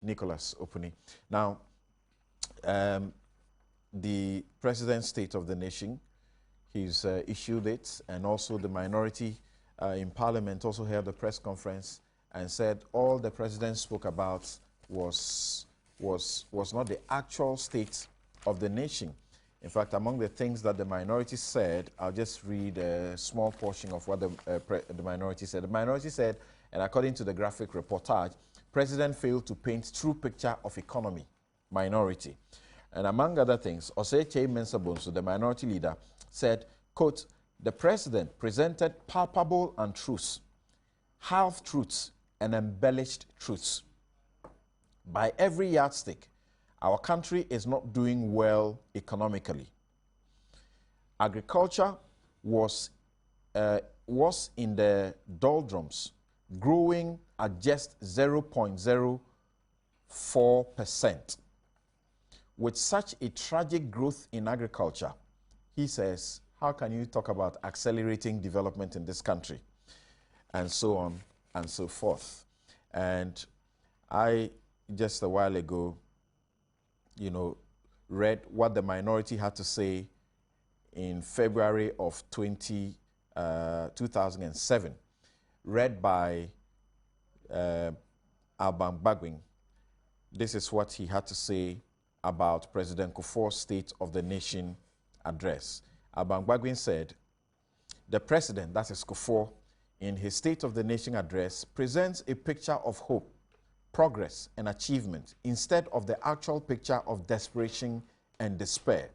Nicholas Opuni. Now, the President's State of the Nation, he's issued it, and also the minority in Parliament also held a press conference and said all the President spoke about was not the actual state of the nation. In fact, among the things that the minority said, I'll just read a small portion of what the minority said. The minority said, and according to the graphic reportage, President failed to paint true picture of economy, minority. And among other things, Osei Mensah-Bonsu, the minority leader, said, quote, the President presented palpable untruths, half-truths, and embellished truths. By every yardstick, our country is not doing well economically. Agriculture was in the doldrums, growing at just 0.04%. With such a tragic growth in agriculture, he says, how can you talk about accelerating development in this country? And so on and so forth. And I, just a while ago, read what the minority had to say in February of 2007, read by Alban Bagwin. This is what he had to say about President Kufuor's State of the Nation address. Alban Bagwin said, the President, that is Kufuor, in his State of the Nation address, presents a picture of hope, progress, and achievement instead of the actual picture of desperation and despair,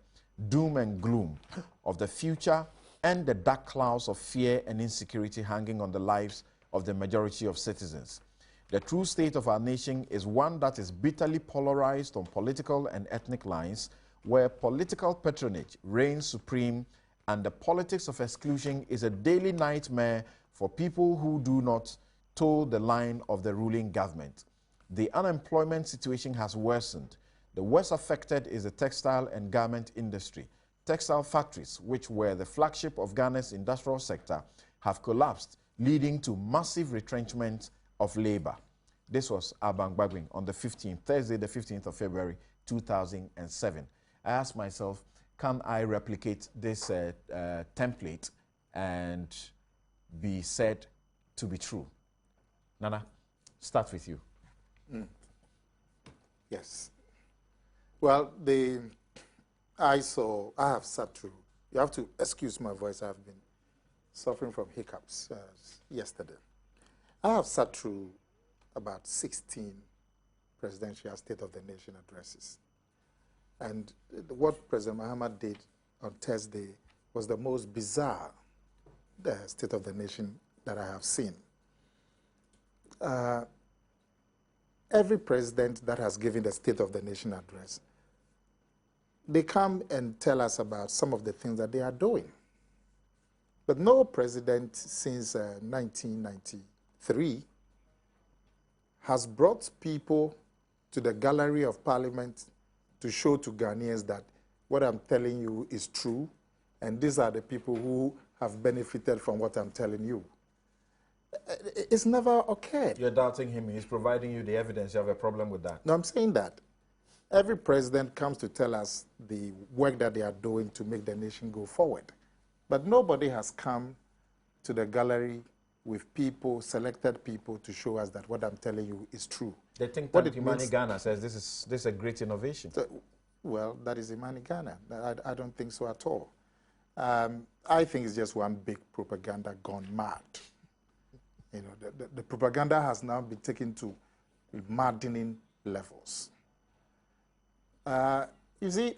doom and gloom of the future, and the dark clouds of fear and insecurity hanging on the lives of the majority of citizens. The true state of our nation is one that is bitterly polarized on political and ethnic lines, where political patronage reigns supreme and the politics of exclusion is a daily nightmare for people who do not toe the line of the ruling government. The unemployment situation has worsened. The worst affected is the textile and garment industry. Textile factories, which were the flagship of Ghana's industrial sector, have collapsed, leading to massive retrenchment of labor. This was Alban Bagwin on the 15th, Thursday, the 15th of February, 2007. I asked myself, can I replicate this template and be said to be true? Nana, start with you. Yes. Well, I have sat through. You have to excuse my voice. I've been suffering from hiccups yesterday. I have sat through about 16 presidential State of the Nation addresses. And what President Mahama did on Thursday was the most bizarre State of the Nation that I have seen. Every president that has given the State of the Nation address, they come and tell us about some of the things that they are doing. But no president since 1993 has brought people to the gallery of Parliament to show to Ghanaians that what I'm telling you is true, and these are the people who have benefited from what I'm telling you. It's never occurred. You're doubting him. He's providing you the evidence. You have a problem with that. No, I'm saying that. Every president comes to tell us the work that they are doing to make the nation go forward. But nobody has come to the gallery with people, selected people, to show us that what I'm telling you is true. The think tank Imani Ghana says this is a great innovation. Well, that is Imani Ghana. I don't think so at all. I think it's just one big propaganda gone mad. You know, the propaganda has now been taken to maddening levels. You see,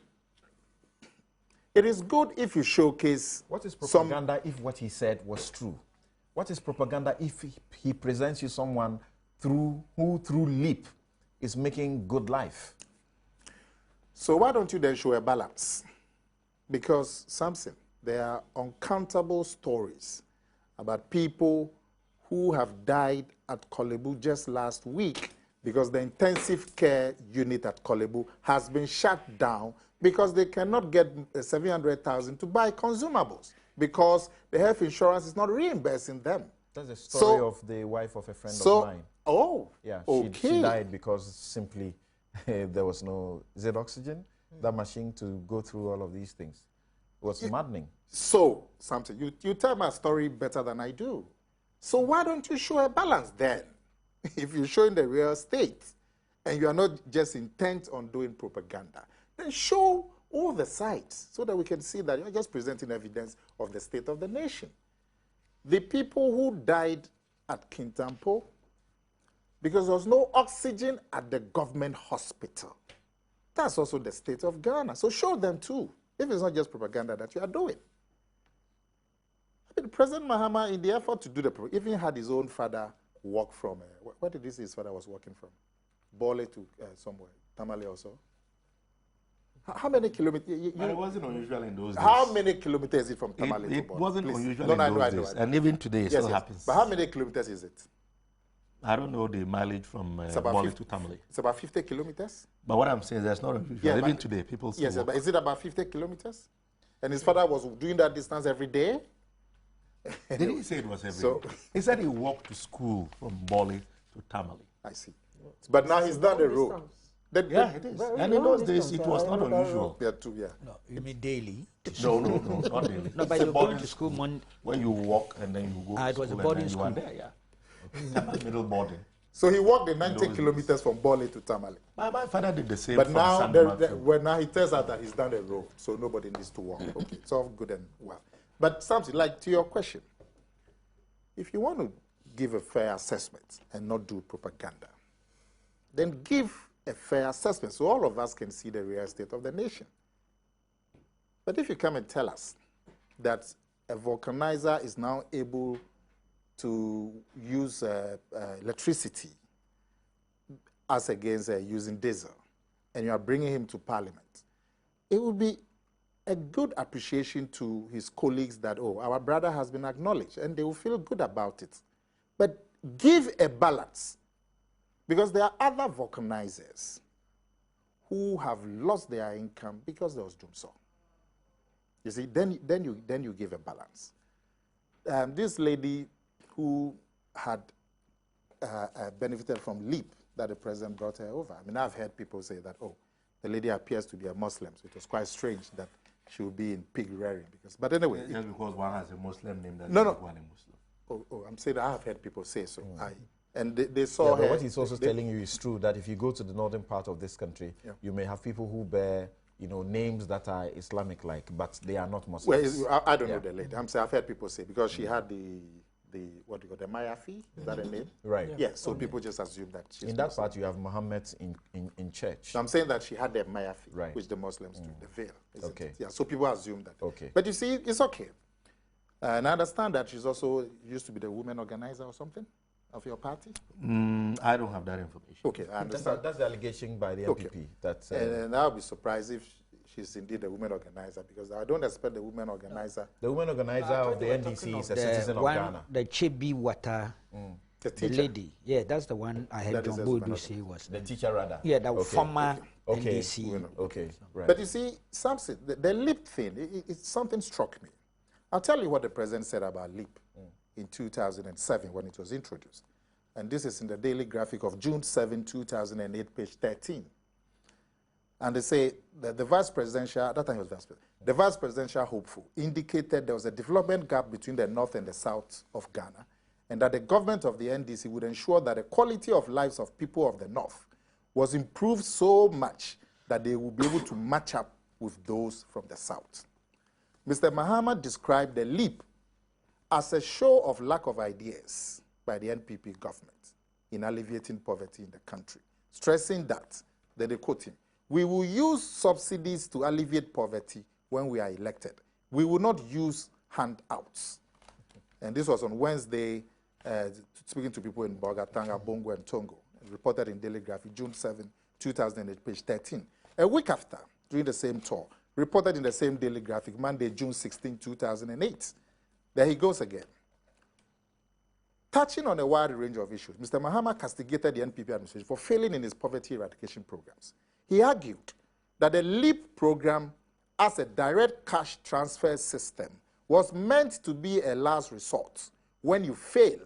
it is good if you showcase. What is propaganda if what he said was true? What is propaganda if he presents you someone who through leap is making good life? So why don't you then show a balance? Because, Samson, there are uncountable stories about people who have died at Kolebu just last week because the intensive care unit at Kolebu has been shut down because they cannot get 700,000 to buy consumables because the health insurance is not reimbursing them. That's the story of the wife of a friend of mine. Oh, Yeah, okay. she died because simply there was no, is it oxygen? That machine to go through all of these things. It was maddening. So, something, you tell my story better than I do. So why don't you show a balance then? If you're showing the real state and you are not just intent on doing propaganda, then show all the sides so that we can see that you're just presenting evidence of the state of the nation. The people who died at Kintampo, because there was no oxygen at the government hospital, that's also the state of Ghana. So show them too, if it's not just propaganda that you are doing. I mean, President Mahama, in the effort to do the even had his own father walk from, where did he say his father was walking from? Bole to somewhere, Tamale also. How many kilometers? But it wasn't unusual in those days. How many kilometers is it from Tamale to Bole? It wasn't Please. unusual No, in those days. And even today, it still happens. But how many kilometers is it? I don't know the mileage from Bole to Tamale. It's about 50 kilometers. But what I'm saying is that's not unusual. Yeah, even today, people still walk. But is it about 50 kilometers? And his father was doing that distance every day? They didn't say it was every day. He said he walked to school from Bole to Tamale. I see. But now he's down the road. Yeah, it is. And in those days, it was not unusual. Yeah, too, yeah. No, you mean daily? No, not daily. No, but you're going to school Monday. When you walk and then you go to it was school a boarding and then school. you are there, yeah. Middle boarding. So he walked the 90 kilometers from Bole to Tamale. My father did the same. But from now, now he tells us that he's down the road, so nobody needs to walk. Okay, it's all good and well. But something like to your question, if you want to give a fair assessment and not do propaganda, then give a fair assessment so all of us can see the real state of the nation. But if you come and tell us that a vulcanizer is now able to use electricity as against using diesel, and you are bringing him to Parliament, it would be a good appreciation to his colleagues that, oh, our brother has been acknowledged, and they will feel good about it. But give a balance, because there are other vulcanizers who have lost their income because there was doomsday. You see, then you give a balance. This lady who had benefited from LEAP that the president brought her over. I mean, I've heard people say that, oh, the lady appears to be a Muslim, so it was quite strange that she would be in pig rearing. But anyway. Just because one has a Muslim name doesn't make one a Muslim. I'm saying that I have heard people say so. And they saw her. But what he's also telling you is true, that if you go to the northern part of this country, you may have people who bear, names that are Islamic-like, but they are not Muslims. Well, I don't know the lady. I'm saying I've heard people say, because she had the what do you call the Maya fee? Is that a name? Right. Yeah. So people just assume that she's in that part you have Muhammad in church. So I'm saying that she had the Maya fee, right, which the Muslims do, the veil. Okay. It? Yeah. So people assume that. Okay. But you see, it's okay. And I understand that she's also used to be the women organizer or something of your party. I don't have that information. Okay, I understand. That's the allegation by the MPP. That, and I'll be surprised if she's indeed a women organizer, because I don't expect the women organizer. The women organizer of the NDC is a citizen of Ghana. The Chibi Wata, the lady. Yeah, that's the one I had John Bodu say was. The teacher, rather. Yeah, the former NDC. Okay, right. But you see, something, the LEAP thing, something struck me. I'll tell you what the president said about LEAP in 2007 when it was introduced. And this is in the Daily Graphic of June 7, 2008, page 13. And they say that the vice presidential, at that time he was vice president, the vice presidential hopeful indicated there was a development gap between the north and the south of Ghana, and that the government of the NDC would ensure that the quality of lives of people of the north was improved so much that they would be able to match up with those from the south. Mr. Mahama described the LEAP as a show of lack of ideas by the NPP government in alleviating poverty in the country, stressing that, then they quote him, "We will use subsidies to alleviate poverty when we are elected. We will not use handouts." And this was on Wednesday, speaking to people in Bogatanga, Bongo, and Tongo, reported in Daily Graphic, June 7, 2008, page 13. A week after, during the same tour, reported in the same Daily Graphic, Monday, June 16, 2008. There he goes again. Touching on a wide range of issues, Mr. Mahama castigated the NPP administration for failing in its poverty eradication programs. He argued that the LEAP program, as a direct cash transfer system, was meant to be a last resort when you fail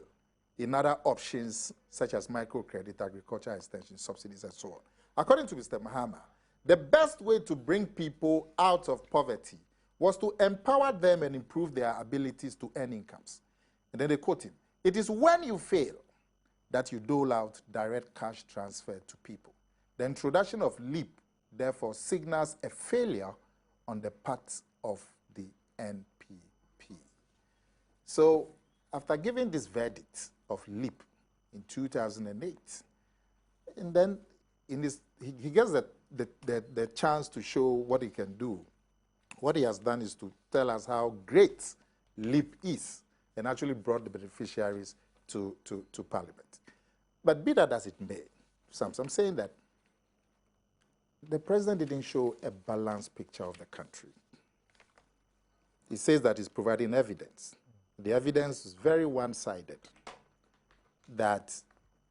in other options such as microcredit, agriculture extension, subsidies, and so on. According to Mr. Mahama, the best way to bring people out of poverty was to empower them and improve their abilities to earn incomes. And then they quote him, "It is when you fail that you dole out direct cash transfer to people. The introduction of LEAP, therefore, signals a failure on the part of the NPP." So, after giving this verdict of LEAP in 2008, and then in this, he gets the chance to show what he can do. What he has done is to tell us how great LEAP is, and actually brought the beneficiaries to Parliament. But be that as it may, I'm saying that the president didn't show a balanced picture of the country. He says that he's providing evidence. The evidence is very one-sided, that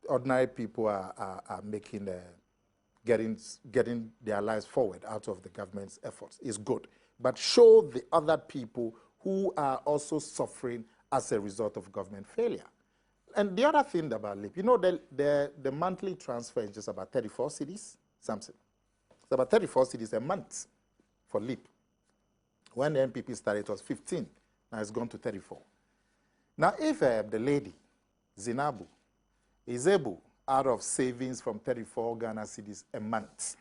ordinary people are making, getting their lives forward out of the government's efforts. Is good. But show the other people who are also suffering as a result of government failure. And the other thing about LEAP, you know, the monthly transfer is just about 34 cedis, something. It's about 34 cedis a month for LEAP. When the NPP started, it was 15. Now it's gone to 34. Now, if the lady, Zinabu, is able, out of savings from 34 Ghana cedis a month,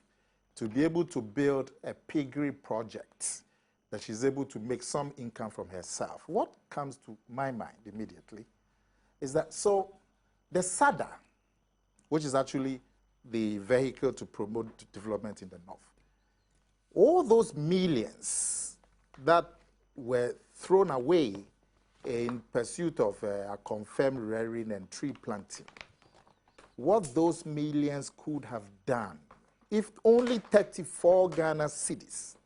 to be able to build a piggery project, that she's able to make some income from herself, what comes to my mind immediately is that, so the SADA, which is actually the vehicle to promote development in the North, all those millions that were thrown away in pursuit of a confirmed rearing and tree planting, what those millions could have done if only 34 Ghana cedis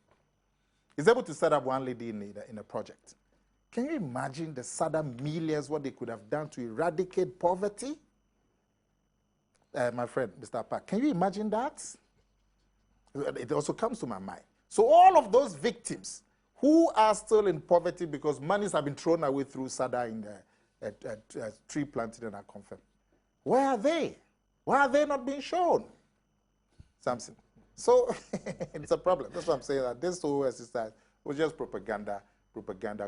is able to set up one lady in a project. Can you imagine the SADA millions, what they could have done to eradicate poverty? My friend, Mr. Park, can you imagine that? It also comes to my mind. So all of those victims who are still in poverty because monies have been thrown away through SADA in the tree planting and are confirmed, where are they? Why are they not being shown? Something. So it's a problem. That's what I'm saying. That this whole exercise was just propaganda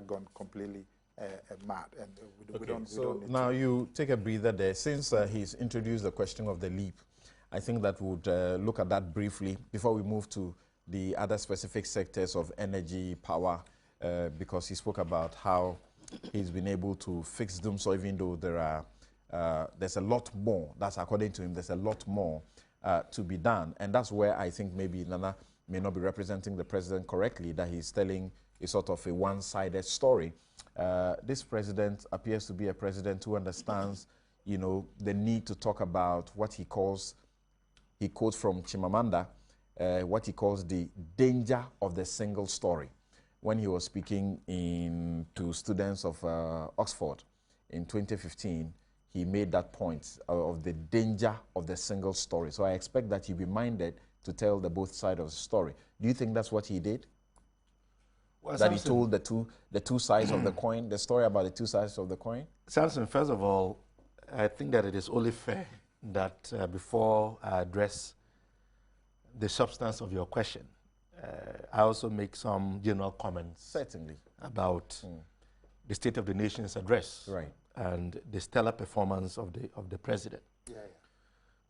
gone completely mad. And we don't need now you take a breather there. Since he's introduced the question of the LEAP, I think that we would look at that briefly before we move to the other specific sectors of energy, power, because he spoke about how he's been able to fix them. So even though there's a lot more, that's according to him, there's a lot more to be done. And that's where I think maybe Nana may not be representing the president correctly, that he's telling a sort of a one-sided story. This president appears to be a president who understands, you know, the need to talk about what he quotes from Chimamanda, what he calls the danger of the single story. When he was speaking to students of Oxford in 2015, he made that point of the danger of the single story. So I expect that he'll be minded to tell the both sides of the story. Do you think that's what he did? Well, that he told the two sides of the coin, the story about the two sides of the coin? Samson, first of all, I think that it is only fair that before I address the substance of your question, I also make some general comments. Certainly. About the State of the Nation's address. Right. And the stellar performance of the president. Yeah.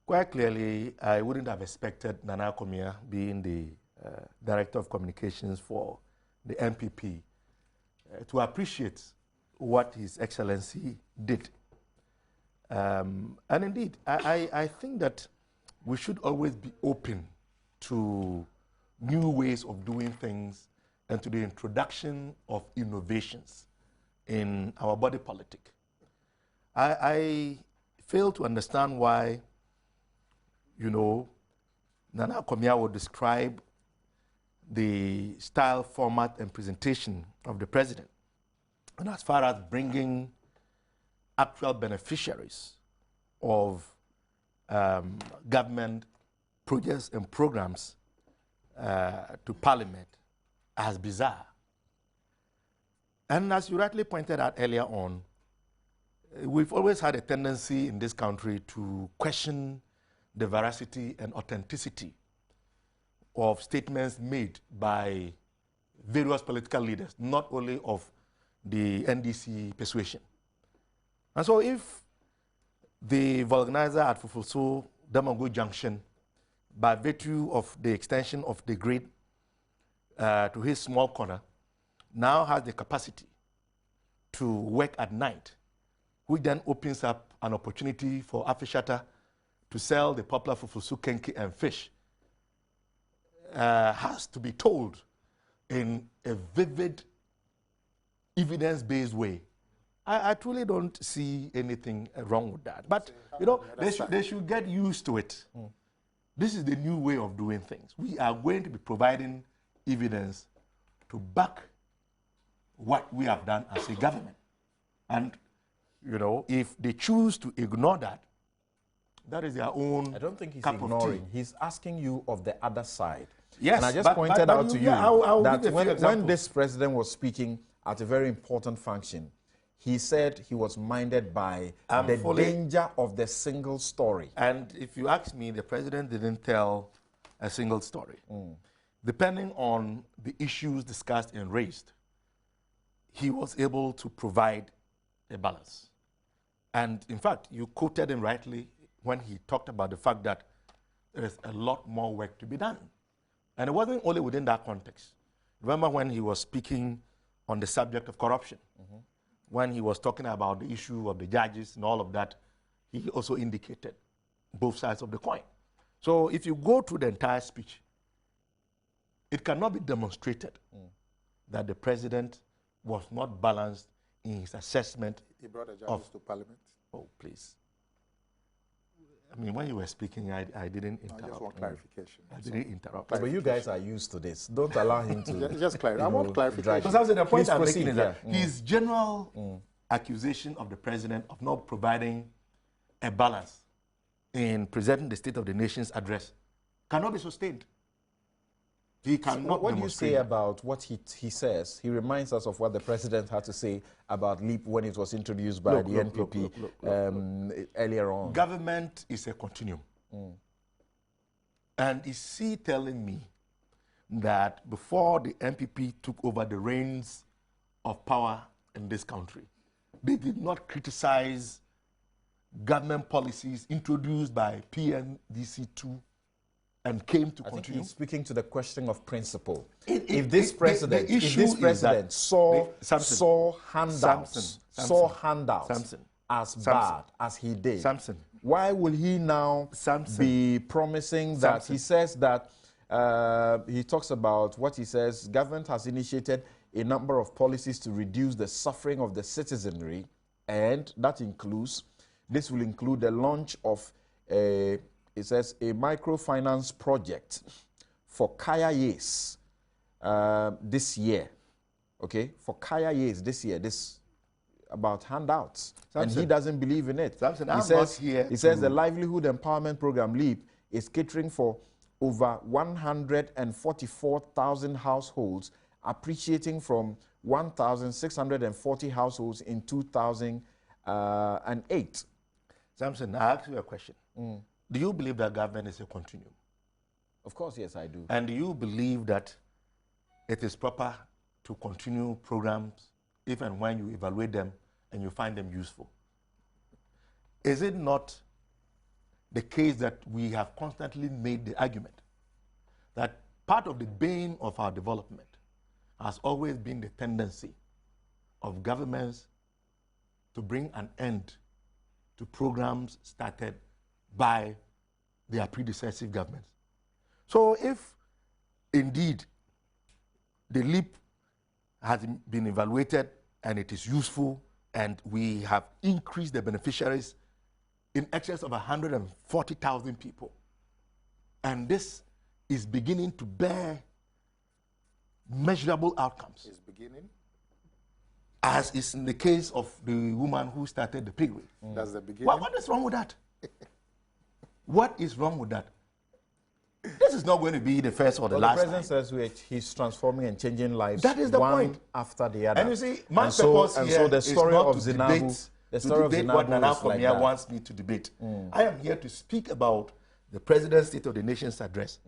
Quite clearly, I wouldn't have expected Nana Komia, being the Director of Communications for the NPP, to appreciate what His Excellency did. And indeed, I think that we should always be open to new ways of doing things and to the introduction of innovations in our body politic. I fail to understand why, you know, Nana Komia would describe the style, format, and presentation of the president. And as far as bringing actual beneficiaries of government projects and programs to Parliament as bizarre. And as you rightly pointed out earlier on, we've always had a tendency in this country to question the veracity and authenticity of statements made by various political leaders, not only of the NDC persuasion. And so if the vulcanizer at Fufuso Damango Junction, by virtue of the extension of the grid to his small corner, now has the capacity to work at night, which then opens up an opportunity for Afishata to sell the popular Fufusu kenke and fish, has to be told in a vivid, evidence-based way. I truly don't see anything wrong with that. But, you know, they should get used to it. This is the new way of doing things. We are going to be providing evidence to back what we have done as a government. And, you know, if they choose to ignore that, that is their own. I don't think he's ignoring. He's asking you of the other side. Yes, and I just pointed out to you that when this president was speaking at a very important function, he said he was minded by the danger of the single story. And if you ask me, the president didn't tell a single story. Depending on the issues discussed and raised, he was able to provide a balance. And in fact, you quoted him rightly when he talked about the fact that there is a lot more work to be done. And it wasn't only within that context. Remember when he was speaking on the subject of corruption, when he was talking about the issue of the judges and all of that, he also indicated both sides of the coin. So if you go through the entire speech, it cannot be demonstrated that the president was not balanced in his assessment. He brought the judges to parliament. Oh, please. I mean, when you were speaking, I didn't interrupt. I just want clarification. I didn't interrupt. But you guys are used to this. Don't allow him to. Just clarify. I want clarification. Because the point I'm making is that his general accusation of the president of not providing a balance in presenting the State of the Nation's address cannot be sustained. He cannot. What do you say about what he says? He reminds us of what the president had to say about LEAP when it was introduced by the NPP earlier on. Government is a continuum. And is he telling me that before the NPP took over the reins of power in this country, they did not criticize government policies introduced by PNDC2 and came to continue? I think he's speaking to the question of principle. If this president saw handouts as bad as he did, why will he now be promising that? He says that, he talks about what he says, government has initiated a number of policies to reduce the suffering of the citizenry, and that includes, this will include the launch of a, it says, a microfinance project for Kaya Yes this year. Okay, for Kaya Yes this year, this about handouts. And he doesn't believe in it. He says the Livelihood Empowerment Program, LEAP, is catering for over 144,000 households, appreciating from 1,640 households in 2008. Samson, I ask you a question. Do you believe that government is a continuum? Of course, yes, I do. And do you believe that it is proper to continue programs if and when you evaluate them and you find them useful? Is it not the case that we have constantly made the argument that part of the bane of our development has always been the tendency of governments to bring an end to programs started by their predecessor governments? So if indeed the LEAP has been evaluated and it is useful and we have increased the beneficiaries in excess of 140,000 people, and this is beginning to bear measurable outcomes. It's beginning? As is in the case of the woman who started the piggery. That's the beginning? What is wrong with that? What is wrong with that? This is not going to be the first or the last time. The president says he's transforming and changing lives. That is the one point. After the other. And you see, my purpose here the story is not of to Zinabu debate The to story of debate what Zimbabwe Nana is like Komia that. wants me to debate. I am here to speak about the President's State of the Nation's address.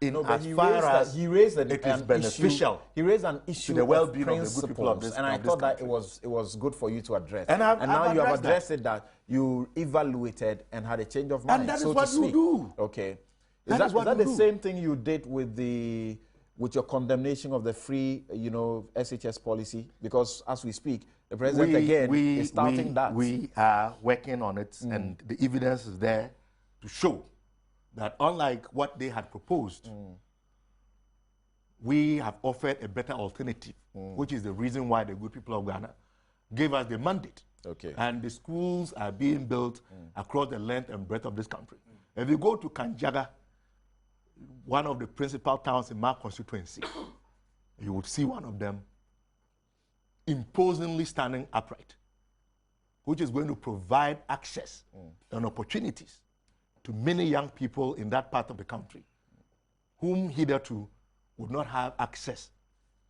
In No, but as he far raised as he raised it is an beneficial issue. He raised an issue to the well-being of of the good people of principles, this and I of this thought that country. it was good for you to address. And I've now you have addressed addressed it that you evaluated and had a change of mind. And that is so what to you speak. do. Okay, That is what is that you the do. same thing you did with your condemnation of the free, SHS policy? Because as we speak, the president is starting that. We are working on it, and the evidence is there to show that unlike what they had proposed, we have offered a better alternative, which is the reason why the good people of Ghana gave us the mandate. Okay. And the schools are being built across the length and breadth of this country. If you go to Kanjaga, one of the principal towns in my constituency, you would see one of them imposingly standing upright, which is going to provide access and opportunities to many young people in that part of the country whom hitherto would not have access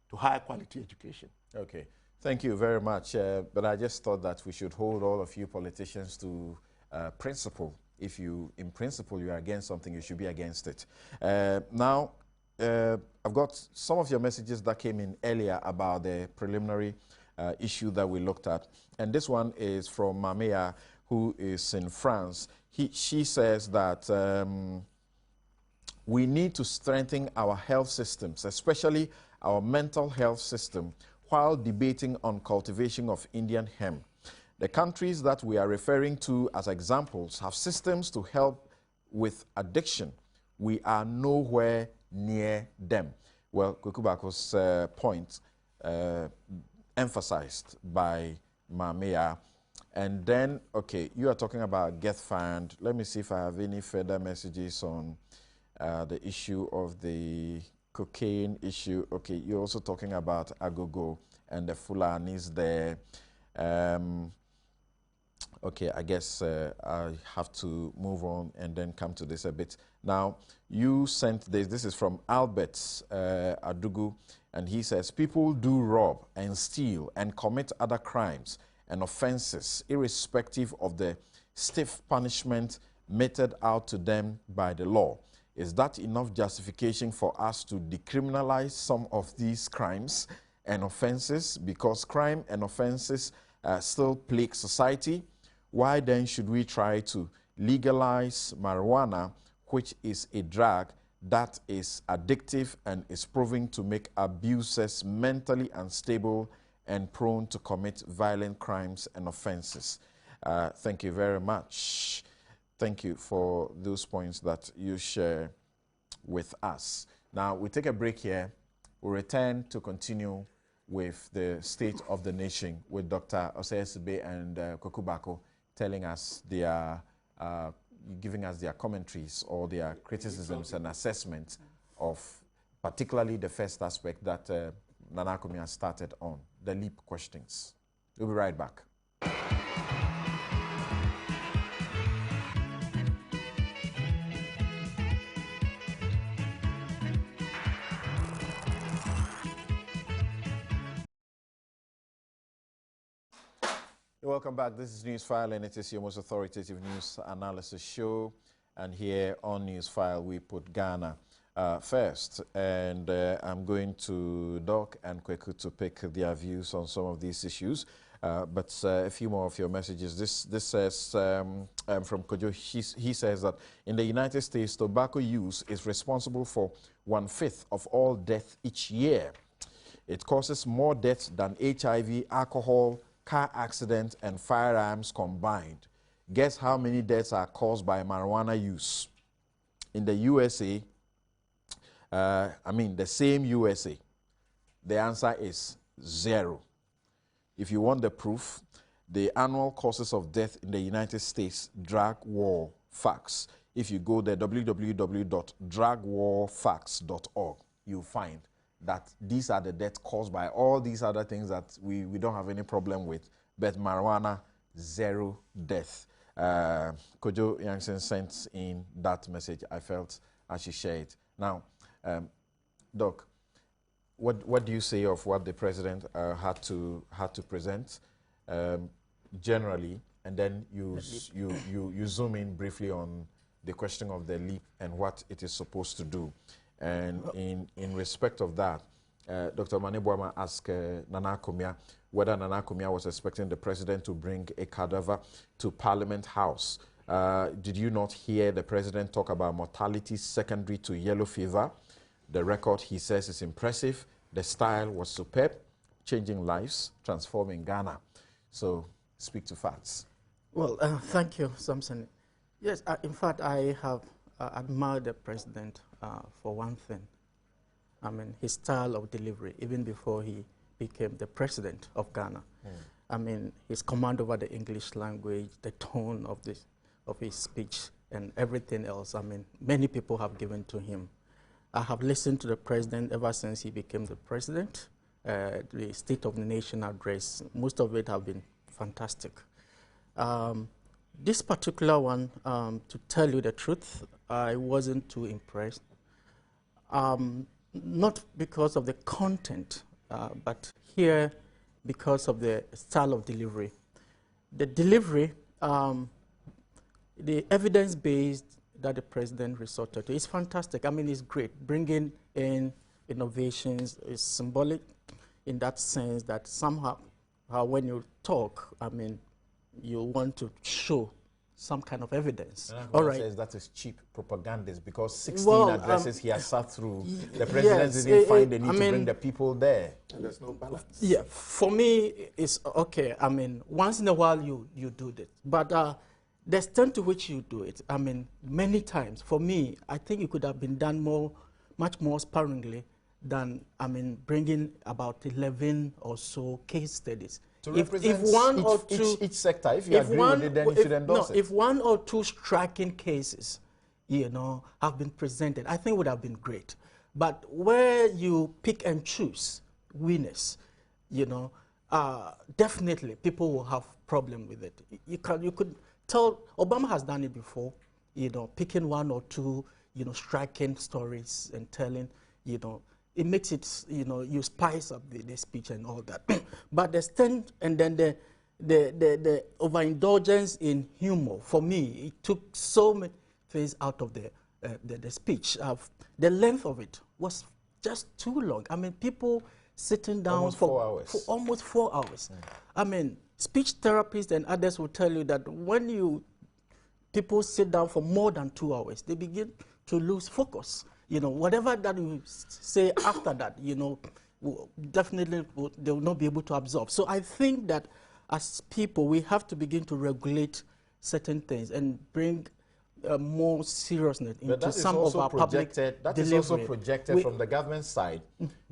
to high quality education. Okay. Thank you very much. But I just thought that we should hold all of you politicians to principle. If in principle, you are against something, you should be against it. Now, I've got some of your messages that came in earlier about the preliminary issue that we looked at. And this one is from Mamea, who is in France. She says that we need to strengthen our health systems, especially our mental health system, while debating on cultivation of Indian hemp. The countries that we are referring to as examples have systems to help with addiction. We are nowhere near them. Well, Kukubako's point emphasized by Mamea. And then, okay, you are talking about Get Fund. Let me see if I have any further messages on the issue of the cocaine issue. Okay, you're also talking about Agogo and the Fulanis there. Okay, I guess I have to move on and then come to this a bit. Now, you sent this. This is from Albert Adugu, and he says, people do rob and steal and commit other crimes and offenses, irrespective of the stiff punishment meted out to them by the law. Is that enough justification for us to decriminalize some of these crimes and offenses? Because crime and offenses still plague society. Why then should we try to legalize marijuana, which is a drug that is addictive and is proven to make abusers mentally unstable and prone to commit violent crimes and offenses? Thank you very much. Thank you for those points that you share with us. Now, we take a break here. We'll return to continue with the State of the Nation with Dr. Osei and Kokubako telling us their, giving us their commentaries or their criticisms and assessments of particularly the first aspect that Nana Komia started on, the leap questions. We'll be right back. Welcome back. This is Newsfile, and it is your most authoritative news analysis show. And here on Newsfile, we put Ghana first. And I'm going to Doc and Kweku to pick their views on some of these issues. But a few more of your messages. This says from Kojo, he says that in the United States, tobacco use is responsible for 1/5 of all death each year. It causes more deaths than HIV, alcohol, car accident, and firearms combined. Guess how many deaths are caused by marijuana use? In the USA, the same USA, the answer is 0. If you want the proof, the annual causes of death in the United States drug war facts. If you go there, www.drugwarfacts.org, you'll find that these are the deaths caused by all these other things that we don't have any problem with. But marijuana, 0 death. Kojo Yankson sent in that message. I felt I should share it. Now, Doc, what do you say of what the president had to present? generally, and then you zoom in briefly on the question of the leap and what it is supposed to do. And in respect of that, Dr. Manebwama asked Nana Akomia whether Nana Akomia was expecting the president to bring a cadaver to Parliament House. Did you not hear the president talk about mortality secondary to yellow fever? The record, he says, is impressive. The style was superb, changing lives, transforming Ghana. So speak to facts. Well, thank you, Samson. Yes, in fact, I have admired the president for one thing. I mean, his style of delivery, even before he became the president of Ghana. I mean, his command over the English language, the tone of his speech, and everything else. I mean, many people have given to him. I have listened to the president ever since he became the president. The State of the Nation address, most of it have been fantastic. This particular one, to tell you the truth, I wasn't too impressed. Not because of the content, but here because of the style of delivery. The delivery, the evidence-based that the president resorted to is fantastic. I mean, it's great. Bringing in innovations is symbolic in that sense that somehow when you talk, I mean, you want to show some kind of evidence. All right. Says that is cheap propaganda because 16 addresses he has sat through. The president didn't find the need to bring the people there. And there's no balance. Yeah, for me, it's okay. I mean, once in a while you do this. But the extent to which you do it, I mean, many times, for me, I think it could have been done much more sparingly than, I mean, bringing about 11 or so case studies. To represent each sector, if you agree with it, then you should endorse it. If one or two striking cases, have been presented, I think it would have been great. But where you pick and choose winners, definitely people will have problem with it. You could tell, Obama has done it before, picking one or two, striking stories and telling, it makes it, you spice up the speech and all that. But the stand and then the overindulgence in humor, for me, it took so many things out of the speech. The length of it was just too long. I mean, people sitting down for almost 4 hours. I mean, speech therapists and others will tell you that when people sit down for more than 2 hours, they begin to lose focus. Whatever that you say after that, definitely they will not be able to absorb. So I think that as people, we have to begin to regulate certain things and bring more seriousness into some of our public delivery. That is also projected from the government side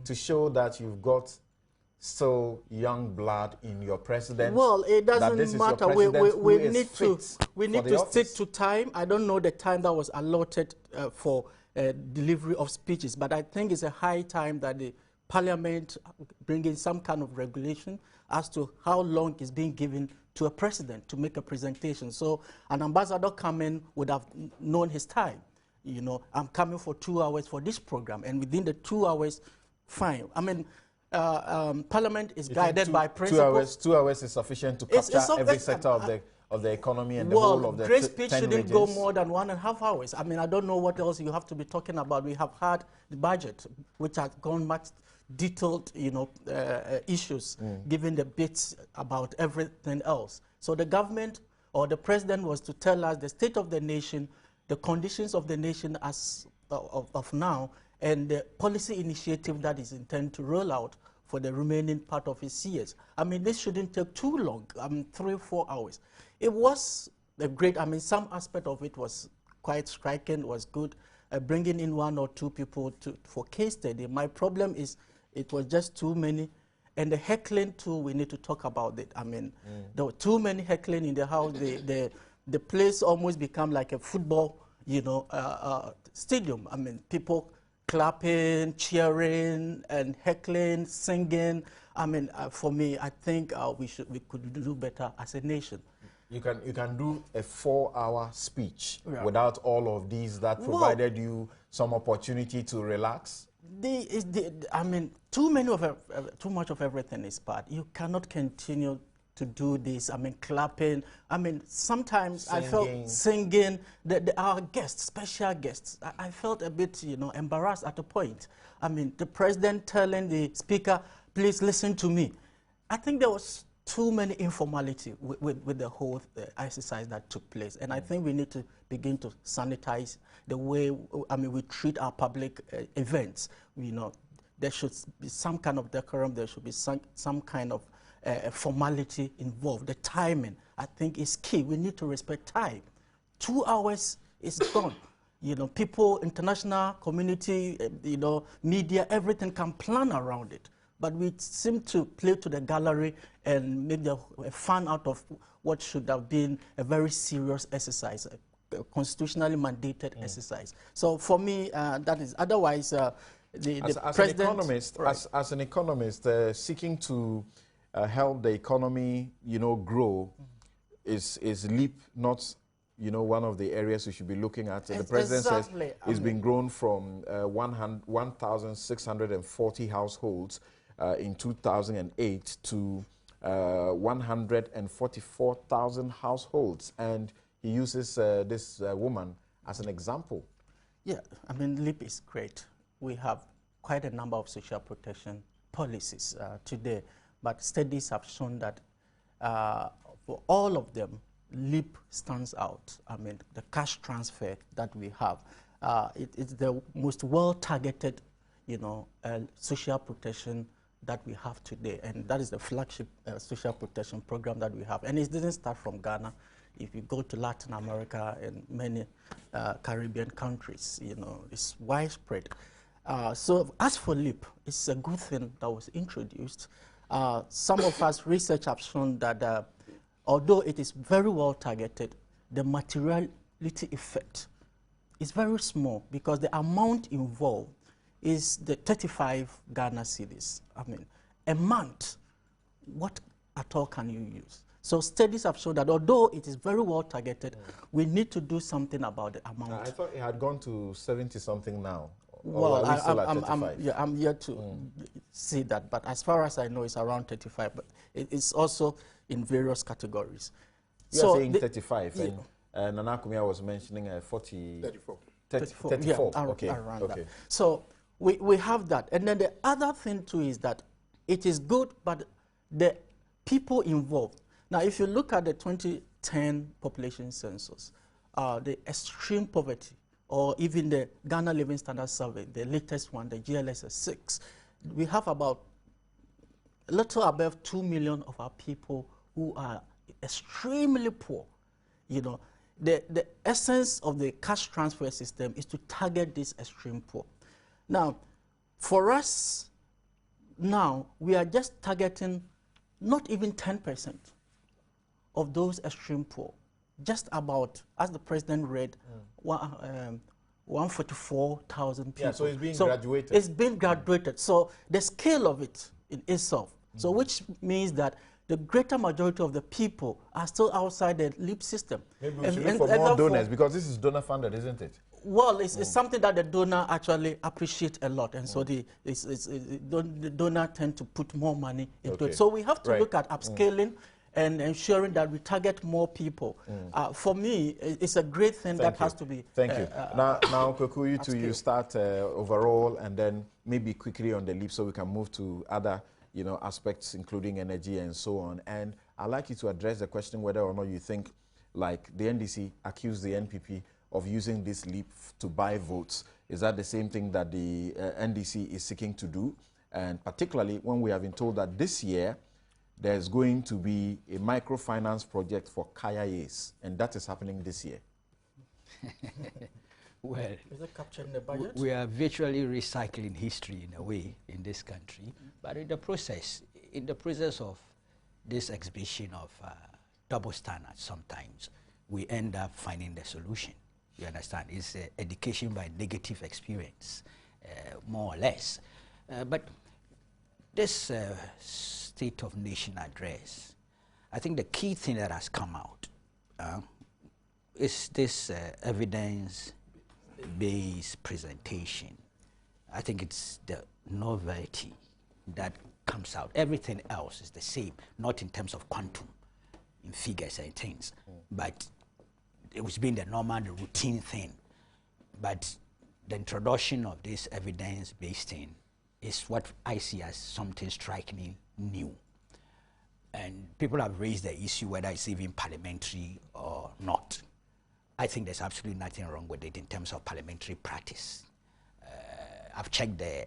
to show that you've got so young blood in your president. Well, it doesn't matter. We need to stick to time. I don't know the time that was allotted for delivery of speeches, but I think it's a high time that the Parliament bring in some kind of regulation as to how long is being given to a president to make a presentation. So an ambassador coming would have known his time. I'm coming for 2 hours for this program, and within the 2 hours, fine. I mean, Parliament is guided by principle. 2 hours is sufficient to capture every sector of the economy and the whole of the great speech shouldn't go more than 1.5 hours. I mean, I don't know what else you have to be talking about. We have had the budget, which has gone much detailed, issues, given the bits about everything else. So the government or the president was to tell us the state of the nation, the conditions of the nation as of now, and the policy initiative that is intended to roll out for the remaining part of his years. I mean, this shouldn't take too long, 3 or 4 hours. It was a great, I mean, some aspect of it was quite striking, was good. Bringing in 1 or 2 people for case study. My problem is it was just too many. And the heckling too, we need to talk about it. I mean, there were too many heckling in the house. The place almost became like a football, stadium. I mean, people clapping, cheering, and heckling, singing. I mean, for me, I think we could do better as a nation. You can do a 4-hour speech without all of these that provided you some opportunity to relax. I mean, too much of everything is bad. You cannot continue to do this. I mean, clapping. I mean, sometimes Singing. I felt singing. Our guests, special guests, I felt a bit, you know, embarrassed at a point. I mean, the president telling the speaker, please listen to me. I think there was too many informality with the whole exercise that took place. And I think we need to begin to sanitize the way, I mean, we treat our public events. You know, there should be some kind of decorum, there should be some kind of formality involved. The timing, I think, is key. We need to respect time. 2 hours is gone. You know, people, international community, you know, media, everything can plan around it. But we seem to play to the gallery and make a fun out of what should have been a very serious exercise, a constitutionally mandated exercise. So for me, that is, otherwise, the president... As an economist, seeking to help the economy, you know, grow, is LEAP not, you know, one of the areas we should be looking at? The president says it's been grown from 1,640 households in 2008 to 144,000 households, and he uses this woman as an example. Yeah, I mean, LEAP is great. We have quite a number of social protection policies today, but studies have shown that for all of them, LEAP stands out. I mean, the cash transfer that we have, it's the most well-targeted, you know, social protection that we have today, and that is the flagship social protection program that we have. And it didn't start from Ghana. If you go to Latin America and many Caribbean countries, you know, it's widespread. So as for LEAP, it's a good thing that was introduced. Some of us research have shown that although it is very well targeted, the materiality effect is very small because the amount involved is the 35 Ghana cedis. I mean, a month, what at all can you use? So studies have shown that although it is very well targeted, we need to do something about the amount. I thought it had gone to 70-something now. Well, I'm yet to see that, but as far as I know, it's around 35, but it's also in various categories. You are saying 35, yeah. And Nana Kumia was mentioning 40... 34. 34, yeah, okay. Around okay. that. So we have that. And then the other thing too is that it is good, but the people involved. Now, if you look at the 2010 population census, the extreme poverty, or even the Ghana Living Standard Survey, the latest one, the GLSS 6, we have about a little above 2 million of our people who are extremely poor. You know, the essence of the cash transfer system is to target this extreme poor. Now, for us, now, we are just targeting not even 10% of those extreme poor. Just about, as the president read, 144,000 people. Yeah, so it's being graduated. It's being graduated. So the scale of it in itself, so which means that the greater majority of the people are still outside the LEAP system. Maybe we should look for more donors, because this is donor funded, isn't it? Well, it's something that the donor actually appreciate a lot, and so the donor tend to put more money into it. So we have to look at upscaling and ensuring that we target more people. For me, it's a great thing that has to be. Thank you. Now, Kweku, you start overall, and then maybe quickly on the LEAP, so we can move to other, you know, aspects, including energy and so on. And I'd like you to address the question whether or not you think, like the NDC accused the NPP of using this LEAP to buy votes. Is that the same thing that the NDC is seeking to do? And particularly when we have been told that this year there's going to be a microfinance project for Kaya's, and that is happening this year. Well, is it captured in the budget? We are virtually recycling history in a way in this country, but in the process of this exhibition of double standards, sometimes we end up finding the solution. You understand? It's education by negative experience, more or less. But this State of Nation address, I think the key thing that has come out is this evidence-based presentation. I think it's the novelty that comes out. Everything else is the same, not in terms of quantum, in figures and things, but it was being the normal, the routine thing. But the introduction of this evidence-based thing is what I see as something strikingly new. And people have raised the issue whether it's even parliamentary or not. I think there's absolutely nothing wrong with it in terms of parliamentary practice. I've checked the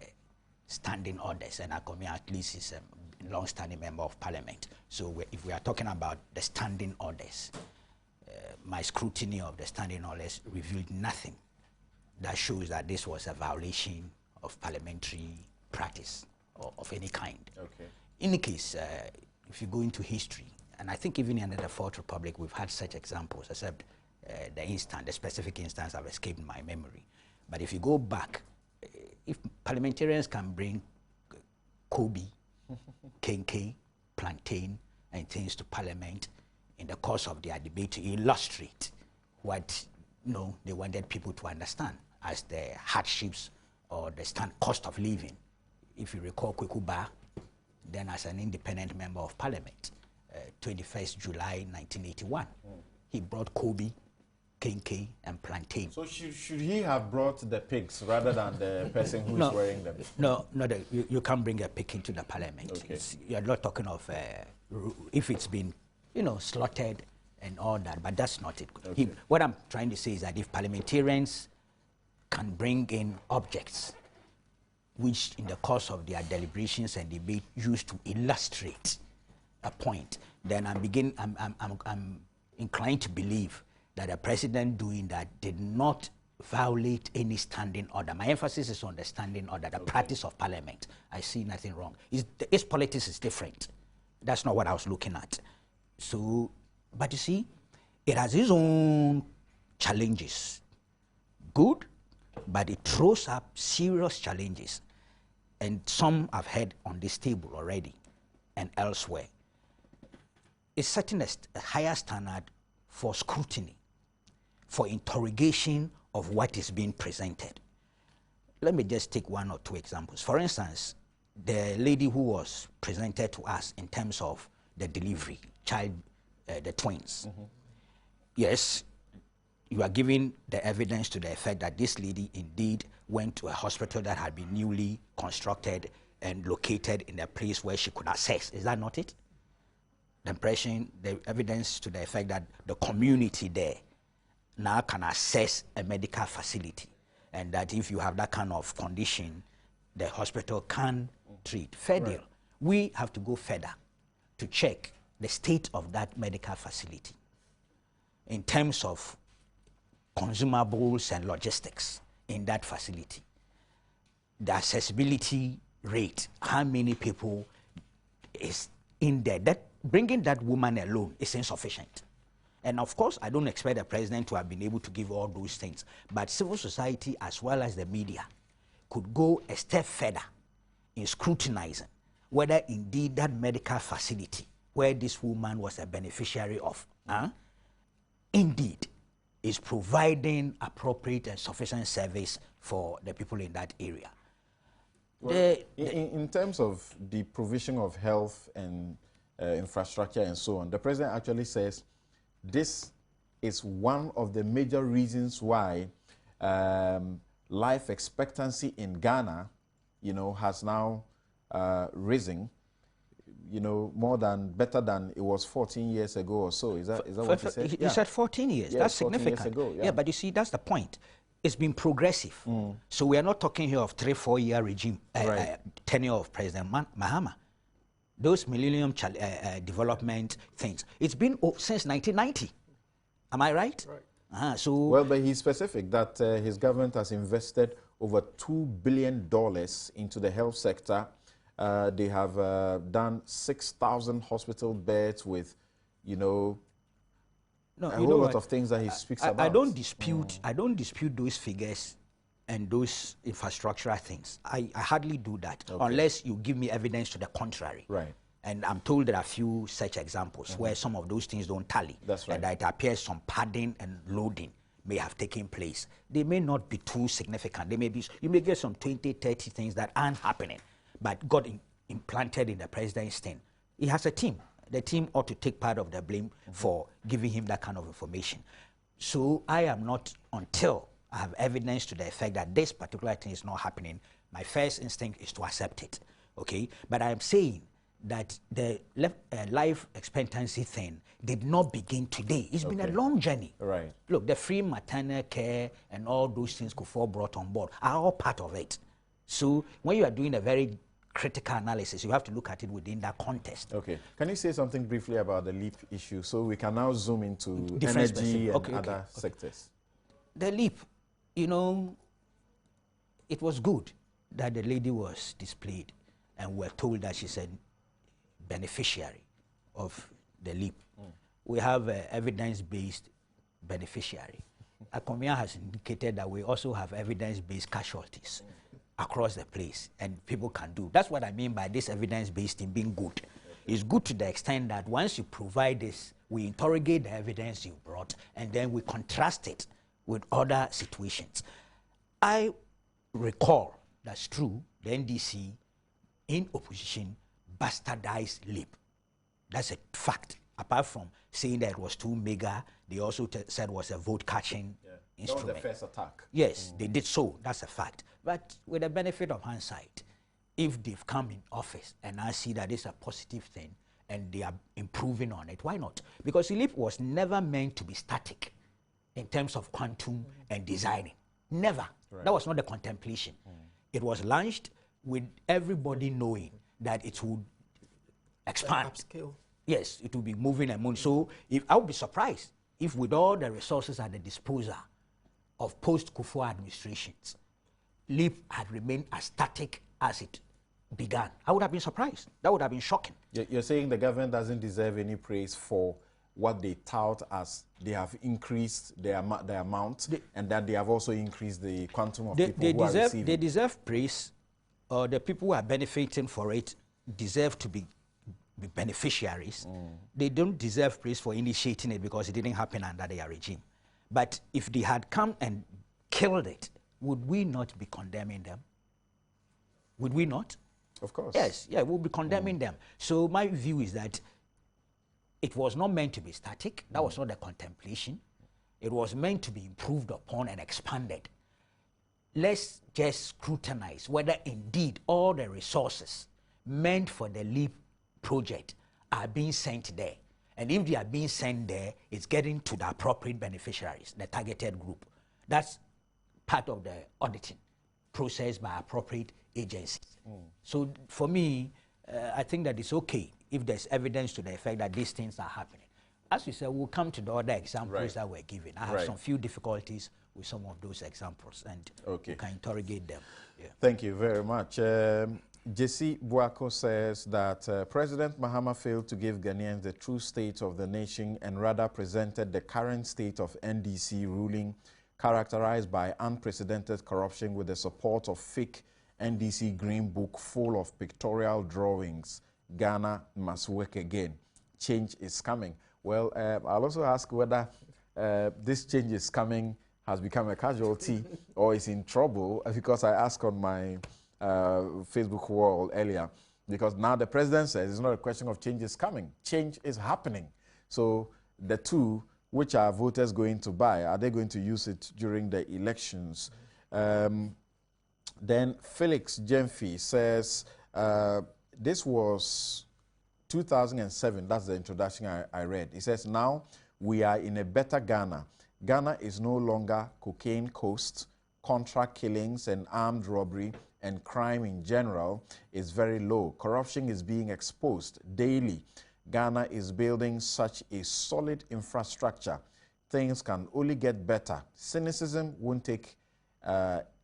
standing orders, and Akomia at least is a long-standing member of parliament. So if we are talking about the standing orders, my scrutiny of the standing orders revealed nothing that shows that this was a violation of parliamentary practice or of any kind. Okay. In any case, if you go into history, and I think even under the Fourth Republic, we've had such examples, except the specific instance have escaped my memory. But if you go back, if parliamentarians can bring Kobe, kenke, plantain, and things to parliament in the course of their debate to illustrate what they wanted people to understand as the hardships or the cost of living. If you recall Kwekuba, then as an independent member of parliament, 21st July 1981, he brought Kobe, kenke, and plantain. So should he have brought the pigs rather than the person who is wearing them? No, you can't bring a pig into the parliament. Okay. You're not talking of if it's been, slaughtered and all that, but that's not it. Okay. What I'm trying to say is that if parliamentarians can bring in objects which in the course of their deliberations and debate used to illustrate a point, then I'm inclined to believe that a president doing that did not violate any standing order. My emphasis is on the standing order, the practice of parliament. I see nothing wrong. Its politics is different. That's not what I was looking at. So, but you see, it has its own challenges. Good, but it throws up serious challenges. And some I've heard on this table already and elsewhere. It's setting a higher standard for scrutiny, for interrogation of what is being presented. Let me just take one or two examples. For instance, the lady who was presented to us in terms of the delivery, the twins. Yes, you are giving the evidence to the effect that this lady indeed went to a hospital that had been newly constructed and located in a place where she could access. Is that not it? The evidence to the effect that the community there now can access a medical facility, and that if you have that kind of condition, the hospital can treat. Further, we have to go further to check the state of that medical facility in terms of consumables and logistics in that facility. The accessibility rate, how many people is in there. That bringing that woman alone is insufficient. And of course, I don't expect the president to have been able to give all those things, but civil society as well as the media could go a step further in scrutinizing whether indeed that medical facility where this woman was a beneficiary of, indeed is providing appropriate and sufficient service for the people in that area. Well, in terms of the provision of health and infrastructure and so on, the president actually says this is one of the major reasons why life expectancy in Ghana, has now risen, better than it was 14 years ago or so. Is that what he said? He said 14 years. Yeah, that's 14 significant. years ago, yeah, but you see, that's the point. It's been progressive. So we are not talking here of 3-4 year regime, tenure of President Mahama. Those Millennium Development things, it's been since 1990. Am I right? Right. Well, but he's specific that his government has invested over $2 billion into the health sector. They have done 6,000 hospital beds with, a whole lot of things that he speaks about. I don't dispute those figures and those infrastructural things. I hardly do that unless you give me evidence to the contrary. Right. And I'm told there are a few such examples where some of those things don't tally. That's right. And that it appears some padding and loading may have taken place. They may not be too significant. You may get some 20, 30 things that aren't happening. But God implanted in the president's thing. He has a team. The team ought to take part of the blame for giving him that kind of information. So I am not, until I have evidence to the effect that this particular thing is not happening, my first instinct is to accept it, okay? But I am saying that the life expectancy thing did not begin today. It's been a long journey. Right. Look, the free maternal care and all those things Kufuor brought on board are all part of it. So when you are doing a very critical analysis, you have to look at it within that context. Okay. Can you say something briefly about the LEAP issue so we can now zoom into Different energy and okay, other sectors? The LEAP, you know, it was good that the lady was displayed and we're told that she's a beneficiary of the LEAP. We have evidence-based beneficiary. Akomia has indicated that we also have evidence-based casualties across the place, and people can do. That's what I mean by this evidence-based thing being good. It's good to the extent that once you provide this, we interrogate the evidence you brought, and then we contrast it with other situations. I recall, that's true, the NDC in opposition bastardized LEAP. That's a fact. Apart from saying that it was too mega, they also said it was a vote-catching instrument. That was the first attack. Yes, they did so. That's a fact. But with the benefit of hindsight, if they've come in office and I see that it's a positive thing and they are improving on it, why not? Because LEAP was never meant to be static in terms of quantum and designing. Never. Right. That was not the contemplation. It was launched with everybody knowing that it would expand. Upscale. Yes, it will be moving and moving. So I would be surprised if with all the resources at the disposal of post-Kufuor administrations, LEAP had remained as static as it began. I would have been surprised. That would have been shocking. You're saying the government doesn't deserve any praise for what they tout as they have increased their amount and that they have also increased the quantum of people who are receiving. They deserve praise. The people who are benefiting for it deserve to be beneficiaries. They don't deserve praise for initiating it because it didn't happen under their regime. But if they had come and killed it, would we not be condemning them? Would we not? Of course. Yes, yeah, we'll be condemning them. So my view is that it was not meant to be static. That was not the contemplation. It was meant to be improved upon and expanded. Let's just scrutinize whether indeed all the resources meant for the LEAP project are being sent there. And if they are being sent there, it's getting to the appropriate beneficiaries, the targeted group. That's part of the auditing process by appropriate agencies. So for me, I think that it's okay if there's evidence to the effect that these things are happening. As we said, we'll come to the other examples that were given. I have some few difficulties with some of those examples, and we can interrogate them. Yeah. Thank you very much. Jesse Buako says that President Mahama failed to give Ghanaians the true state of the nation and rather presented the current state of NDC ruling characterized by unprecedented corruption with the support of fake NDC Green Book full of pictorial drawings. Ghana must work again. Change is coming. Well, I'll also ask whether this change is coming has become a casualty or is in trouble, because I asked on my Facebook wall earlier, because now the president says it's not a question of change is coming. Change is happening. So the two, which are voters going to buy? Are they going to use it during the elections? Then Felix Jemfi says, this was 2007. That's the introduction I read. He says, now we are in a better Ghana. Ghana is no longer cocaine coast. Contract killings and armed robbery and crime in general is very low. Corruption is being exposed daily. Ghana is building such a solid infrastructure. Things can only get better. Cynicism won't take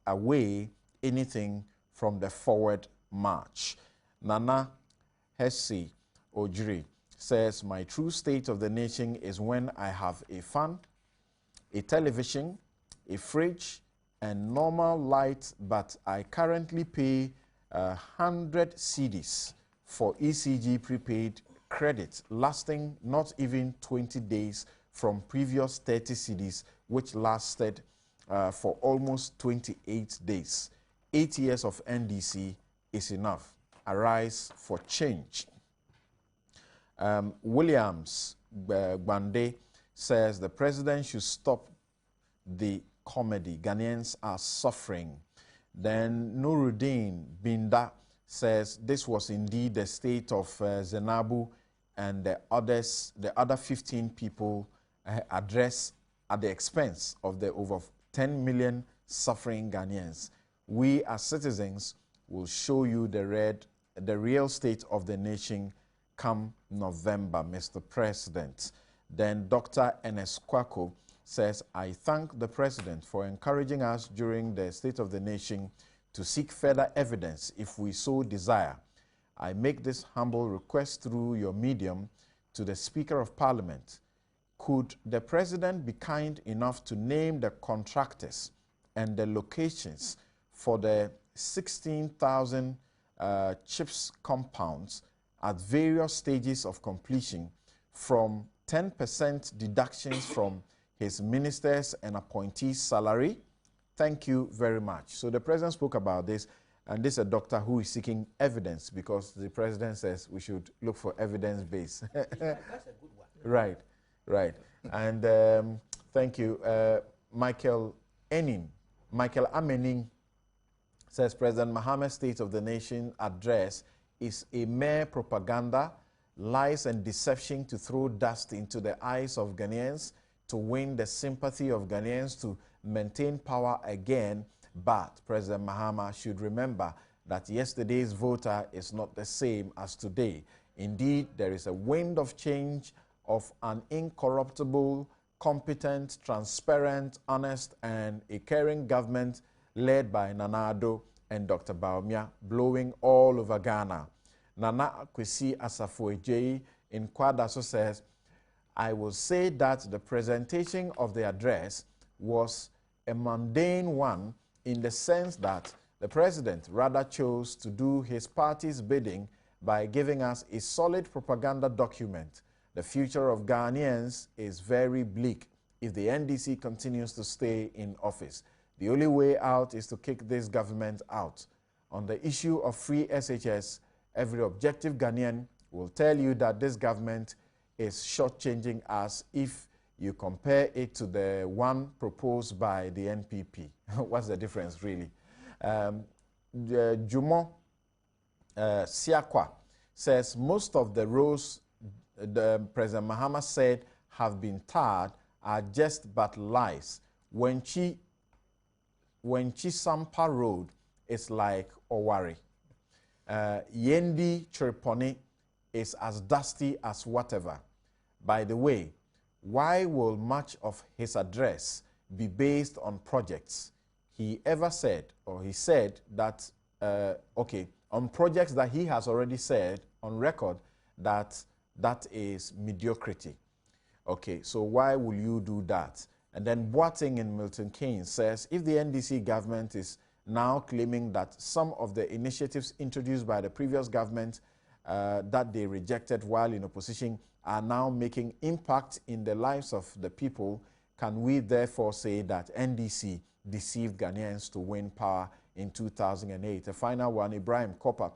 away anything from the forward march. Nana Hesse Ojiri says, my true state of the nation is when I have a fan, a television, a fridge, and normal light, but I currently pay 100 cedis for ECG prepaid credit, lasting not even 20 days from previous 30 cedis, which lasted for almost 28 days. 8 years of NDC is enough. arise for change. Williams Gbande says the president should stop the comedy. Ghanaians are suffering. Then Nuruddin Binda says this was indeed the state of Zenabu and the other 15 people addressed at the expense of the over 10 million suffering Ghanaians. We as citizens will show you the real state of the nation come November, Mr. President. Then Dr. Enes Kwako says, I thank the President for encouraging us during the State of the Nation to seek further evidence if we so desire. I make this humble request through your medium to the Speaker of Parliament. Could the President be kind enough to name the contractors and the locations for the 16,000 CHIPS compounds at various stages of completion, from 10% deductions from his ministers and appointees' salary? Thank you very much. So the president spoke about this, and this is a doctor who is seeking evidence because the president says we should look for evidence base. That's a good one. Right, right. And thank you. Michael Amening says President Mahama's State of the Nation address is a mere propaganda, lies and deception to throw dust into the eyes of Ghanaians, to win the sympathy of Ghanaians to maintain power again. But President Mahama should remember that yesterday's voter is not the same as today. Indeed, there is a wind of change of an incorruptible, competent, transparent, honest, and a caring government led by Nana Addo and Dr. Bawumia blowing all over Ghana. Nana Kwesi Asafo-Adjei in Kwadaso says, I will say that the presentation of the address was a mundane one in the sense that the president rather chose to do his party's bidding by giving us a solid propaganda document. The future of Ghanaians is very bleak if the NDC continues to stay in office. The only way out is to kick this government out. On the issue of free SHS, every objective Ghanaian will tell you that this government is shortchanging us if you compare it to the one proposed by the NPP. What's the difference, really? Jumo Siakwa says most of the roads the President Mahama said have been tarred are just but lies. When Chisampa Road is like Owari. Yendi Chirponi is as dusty as whatever. By the way, why will much of his address be based on projects? He ever said, or he said that, on projects that he has already said on record that that is mediocrity. Okay, so why will you do that? And then Boateng in Milton Keynes says, if the NDC government is now claiming that some of the initiatives introduced by the previous government that they rejected while in opposition are now making impact in the lives of the people, can we therefore say that NDC deceived Ghanaians to win power in 2008? A final one, Ibrahim Copper,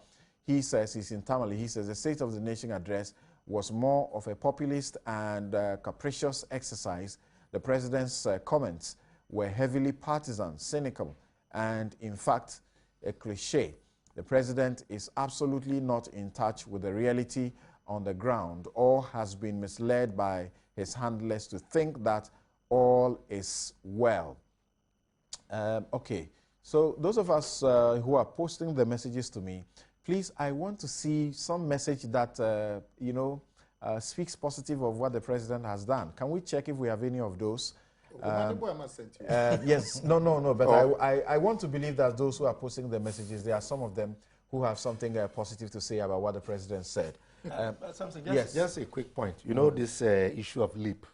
he says, he's in Tamale, he says the State of the Nation address was more of a populist and capricious exercise. The president's comments were heavily partisan, cynical, and in fact, a cliche. The president is absolutely not in touch with the reality on the ground or has been misled by his handlers to think that all is well. Okay, so those of us who are posting the messages to me, please, I want to see some message that, speaks positive of what the president has done. Can we check if we have any of those? Yes, no, but I want to believe that those who are posting the messages, there are some of them who have something positive to say about what the president said. Just a quick point. You know this issue of LEAP.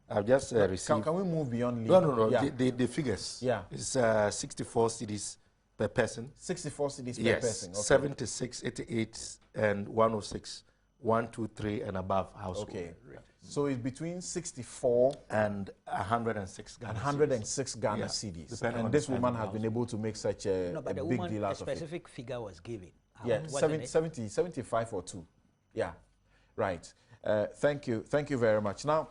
I've just received... Can we move beyond LEAP? No. Yeah. The figures. Yeah. It's 64 cedis per person. 64 cedis per yes. person. Okay. 76, 88, and 106. 1, 2, 3, and above household. Okay. So it's between 64 and 106 Ghana 106 Ghana cedis. And this woman has been able to make such a big deal out of it. A specific figure was given. Yeah, 75 or 2. Yeah, right. Thank you very much. Now,